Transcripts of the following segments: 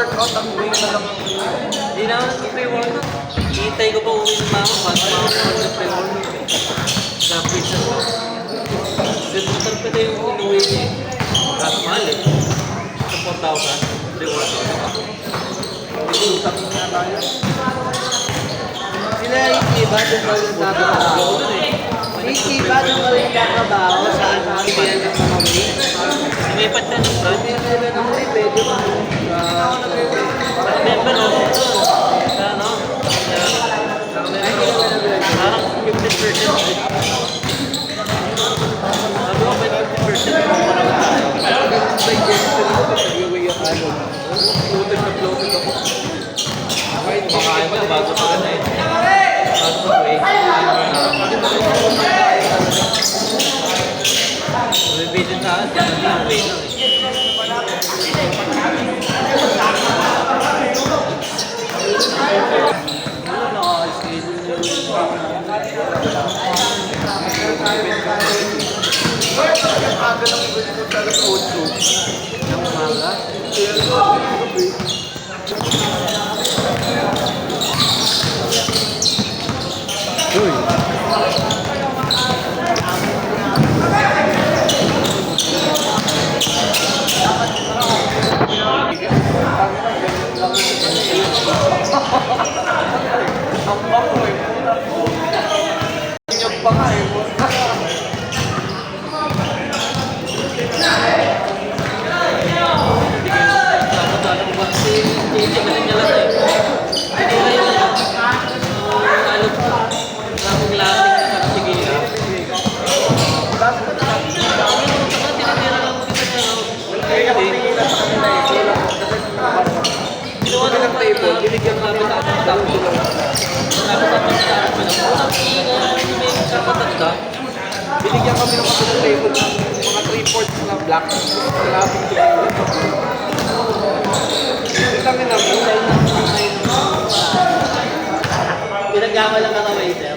workout ang way na lang. Hindi na ako nag-pre-workout. Hintay ko pa uwi ng mama. Bago mama ako nag-pre-workout. Kapit siya ko. Good motor pa tayo yung inuwi niya eh. Kaso mahal eh. Sa 4,000. Pre-workout. Hindi, usapin nga tayo. Sila iba doon ba yung tatrabaho? Iba doon ba yung tatrabaho sa biyan ng mga way? Lumipat ka ng brand. Pwede ng way, pwede ba? Member ako ito. Sa ano? Parang 50%. Sabi ko ba 50% mo pa naman tayo? Digestion ko pag nag-away ang ano. Floated na floated ako. Kahit makain mo, bago pa ka na eh. Bago pa eh. Bibidin sa akin, hindi yung way lang eh. Aga lang iba dito sa alas 8. Ng umaga. Ang bango eh. Inyog pa nga eh. Binigyan namin ako ng dami. Binigyan kami ng kapatid table ng mga 3/4 na black. Malapit ko. Ito lang yun ang mulay na Pinagkama lang ang waiter.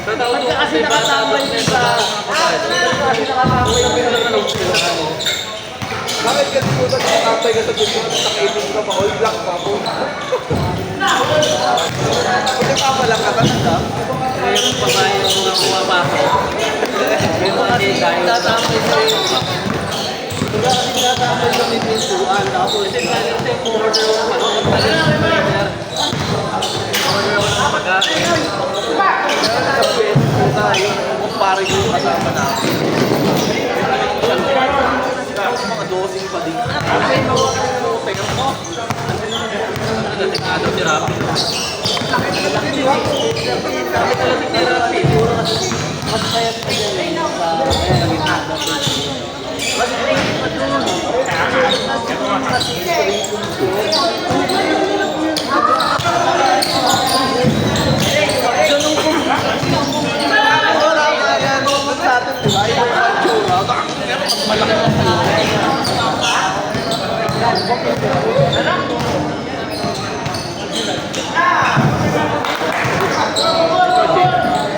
Kasi nakatambay sa... Kasi nakatambay sa... bakit kasi po sa nakatay ka sa gusto na nakaibig ka pa, all black pa po. Kung nagpapalak ka talaga, Ngayon babae yung mga pumapasok. May mga dahil tatambay sa iyo. Wala kasi tatapos sa may pintuan. Tapos, Kasi galing sa order ako ano, order ako ng pagkain. sa pwede po tayo, kumpare ko yung kasama namin. Mga dosing pa din. Kasi mga tingnan mo. Nagating nga daw si Rapi. Nagating ni Rapi. mas payat pa dyan sa gitna.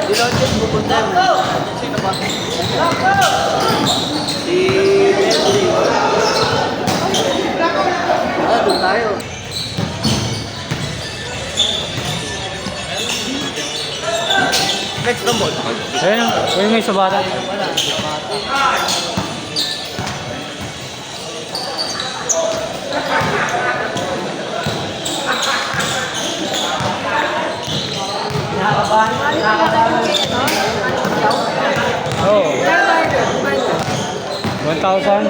Dilodget pupunta mo. Sino ba? Si Leslie. Doon tayo. Next number. Ayun o, ayun may sabata. Oo. 1,000?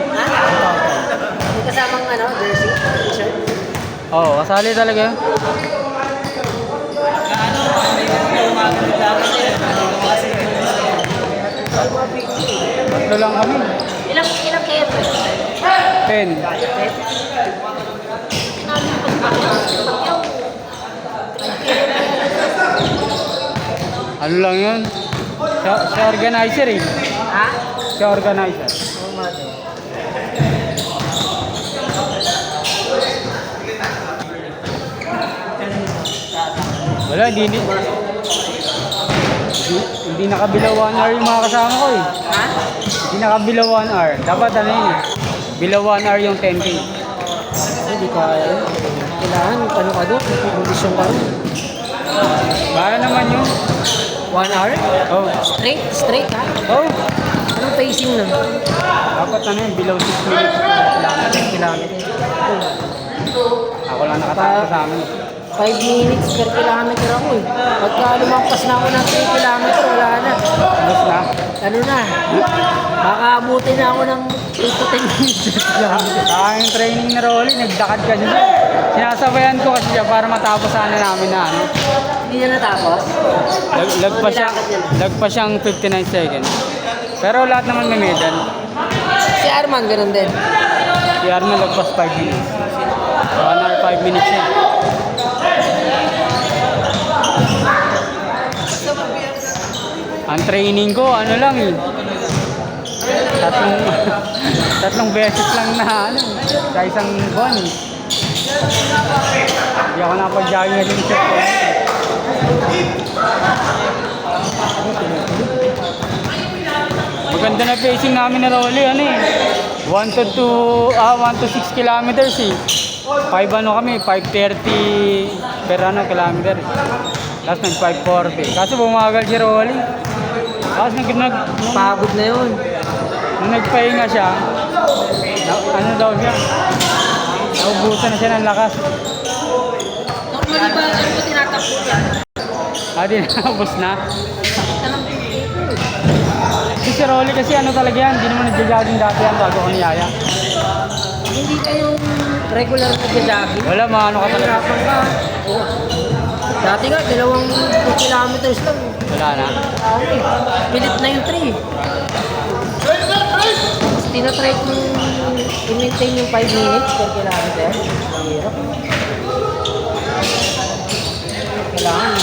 May kasamang ano, jersey, t-shirt. Oo, kasali talaga yun. Tatlo lang kami. Ilang kayo? 10. Ano lang yun? Siya organizer eh. Ha? Siya organizer. Oo, mate. Wala, hindi nakabilaw 1 hour yung mga kasama ko eh. Ha? Hindi nakabilaw 1 hour. Dapat ano yun eh. Bilaw 1 hour yung 10K. Hindi kaya yun. Kailangan, ano ka doon? Kondisyon ka rin. Kaya naman yun. 1 hour? Oh. Straight ha? Oh. Anong pacing na? Dapat ano yun, below 6 minutes. Kailangan. 10 kilometers. Ako lang nakatapos sa amin. 5 minutes per kilometer ako eh. Pagka lumampas na ako ng 3 kilometer, wala na. Tapos na. Ano na? Baka abutin na ako ng 8 to 10 minutes per kilometer. Saka yung training na Rolly, nagdakad kasi siya. Sinasabayan ko kasi siya para matapos sana namin na ano. Hindi na natapos? Lagpas siyang 59 seconds. Pero lahat naman may medal. Si Arman, ganun din. Si Arman lagpas 5 minutes. 1 hour 5 minutes siya. Ang training ko, ano lang eh. Tatlong beses lang na ano, sa isang buwan eh. Hindi ako nakapag-jogging na din siya. Maganda na pacing namin na Rolly, ano eh. 1 to 6 kilometers eh. 5 ano kami, 5:30 per ano kilometer. Tapos nag 5:40. Kaso bumagal si Rolly. Tapos Pagod na yun. nung nagpahinga siya, ano daw siya? Naubusan na siya ng lakas. Normally ba, ano ba tinatakbo yan? Di naubos na. Si Rolly kasi ano talaga yan, hindi naman nag-jogging dati yan bago ko niyaya. Hindi kayong regular na jogging? Wala, maano ka talaga. Hirapan ka. Oo. Dati nga, 2 kilometers lang. Wala na. Okay. Pilit na yung 3. Tapos tinatry kong i-maintain yung 5 minutes per kilometer. Ang hirap. Kailangan.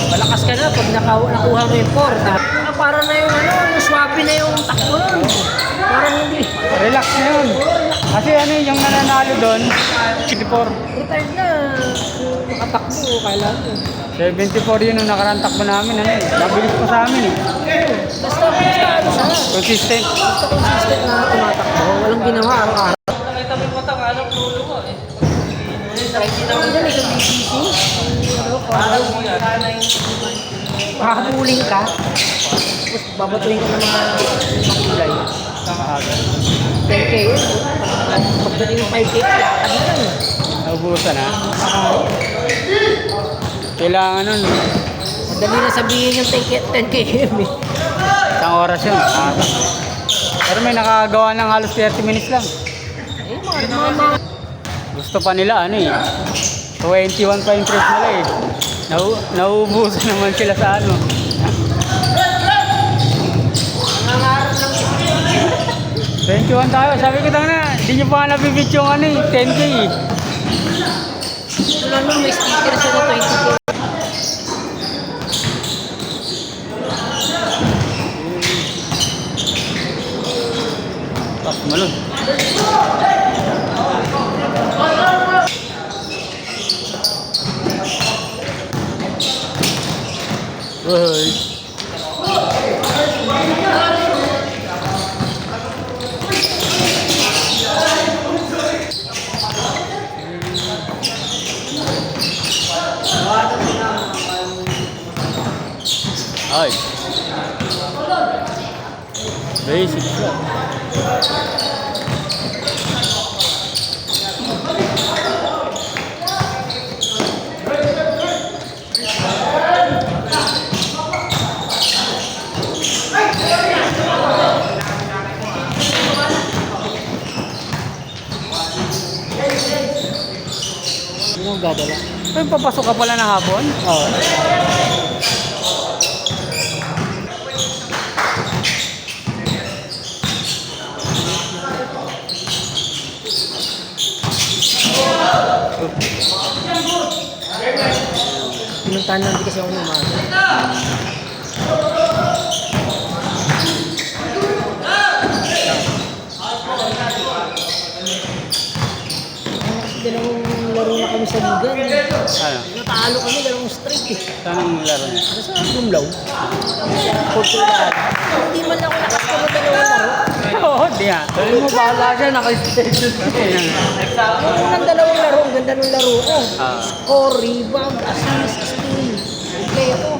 Malakas ka na pag nakuha mo yung 4. Para na yung ano, swabe na yung takbo nun. Parang hindi. Relax na yun. Kasi ano yung nananalo doon, 74. Retired na. Nakatakbo, kailangan. 74 yun nung nakarang takbo namin. Ano eh. Nabilis pa sa amin eh. Basta ano siya. Consistent. Basta consistent na tumatakbo. Walang ginawa araw-araw. Nakita mo yung mata, alam tulo mo eh. Hindi na sa BCC. Alam mo yan. Makakuling ka. Tapos babatuhin ka ng mga kulay. Aga. 10K yun. Pagdating ng 5K, lakad na yun. Naubusan ha. Kailangan nun. Madali na sabihin yung 10K yun eh. Isang oras yun. Aga. Pero may nakagawa ng halos 30 minutes lang. Eh, mga Gusto pa nila ano eh. 21 pa yung trip nila eh. Nauubusan naman sila sa ano. nangarap lang 21 tayo. Sabi ko na, hindi nyo pa nabibit yung ano eh. 10K eh. ito lang nun, may sticker siya na 20K. Tapos malun. Uy. Ay. Basic siya. Hindi mo gadala. Ay, papasok ka pala na hapon? Oo. Pinuntahan lang din kasi ako ng umaga. Dalawang laro na kami sa liga. Ano? Natalo kami, dalawang straight eh. Saan ang laro niya? Ano sa Gumlaw? Portugal. Hindi man ako nakasama dalawang laro. Oo, di nga. Sabi mo, bahala siya, naka-schedule siya. Yung unang dalawang laro, ang ganda ng laro ko. Ah. Score, rebound, assist, steal. Kompleto.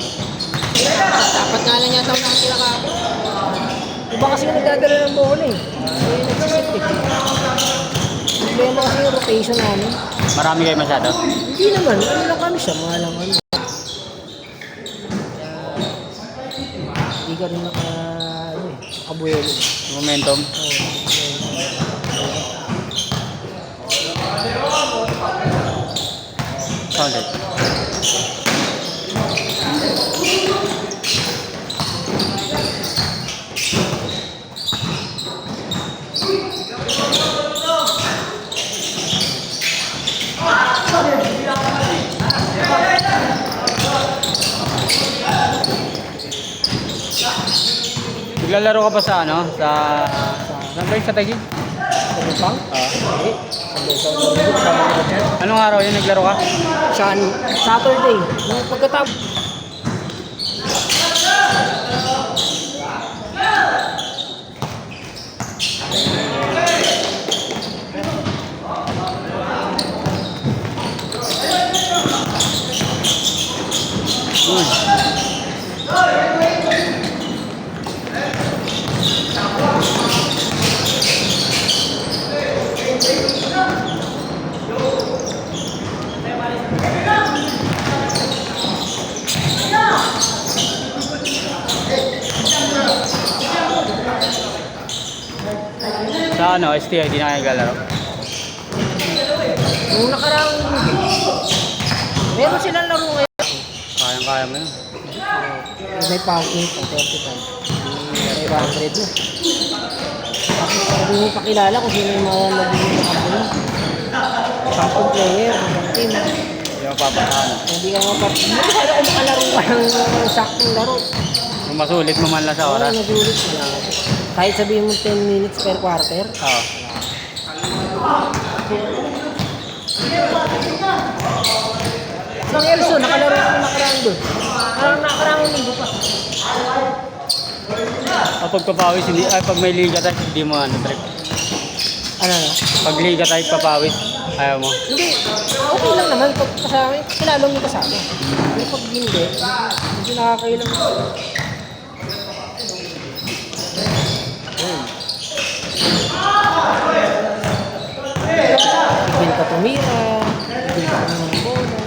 Dapat nga lang yata ako nakakila ka ako. Iba kasi yung nagdadala ng bola eh. Kaya nagsisip eh. Problema kasi yung rotation namin. Marami kayo masyado. Hindi naman, ano lang kami siya, mga lang ano. Hindi ka rin nakabuelo. Momentum. Solid. Naglalaro ka pa sa ano? Saan ba yung sa Taguig? Ano pang? Hindi. Anong araw yun naglaro ka? Saturday. Nung pagkatapos. Sa ano? STI, di na kayo naglalaro? Nung nakaraang meron silang laro ngayon. Kayang-kaya mo yun. May parking pa, 35. May 100 na. Tapos sabi mo pakilala kung sino yung mga nabili ng company. Sampung player, isang team. Hindi mo papasahan. Hindi ka mapapilala. Hindi ka kung makalaro ka ng saktong laro. Kung masulit mo man lang sa oras. Oo, nasulit sila. Kahit sabihin mo 10 minutes per quarter. Oo. Sa Elso, nakalaro ko nakaraan doon. Nakaraang linggo pa. Kapag papawis, hindi, pag may liga tayo, hindi mo ano, trip. Ano na? Pag liga tayo papawis, ayaw mo. Hindi, okay lang naman pag kasama, kilala mo kasama. Pero pag hindi, hindi nakakailang. Tigil ka tumira, tigil ka ng bola.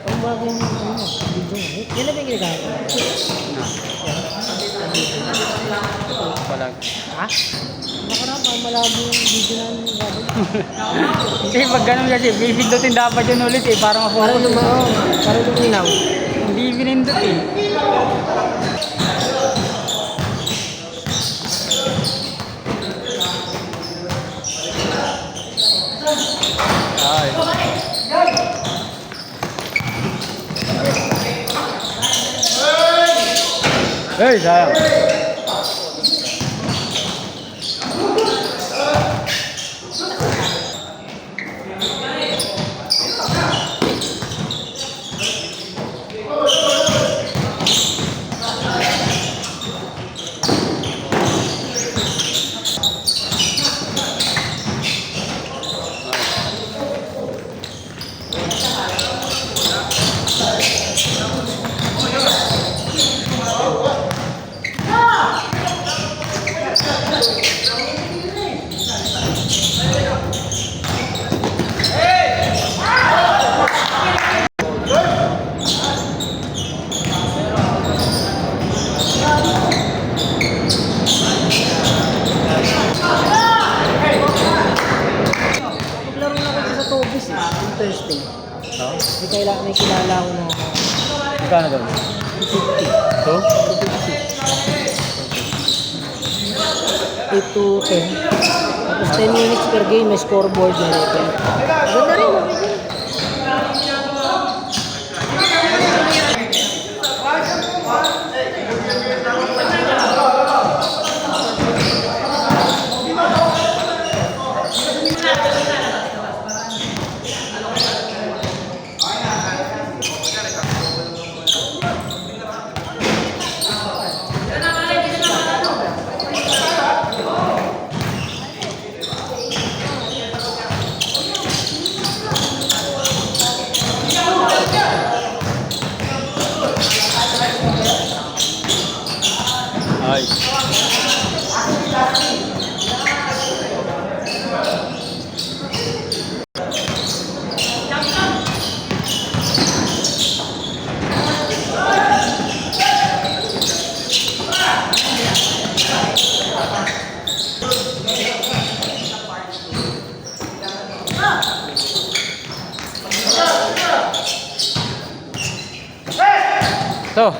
Ang bagay mo, video mo. Yan na ba yung ginagawa ko? Palag. Ha? Nakarap, malabo yung video namin yung gagawin. Hindi, pag ganun kasi, bibindutin dapat yun ulit eh, para Parang ma-focus. parang luminaw. Hindi binindut eh. Ay. Hey, sayang. Naglaro na ako sa Tobis eh, yung Thursday. May kilala ako na Magkano doon? 50. Two? 8 to 10. Tapos 10 minutes per game, may scoreboard na level. Ganda rin, okay din. Guys. So,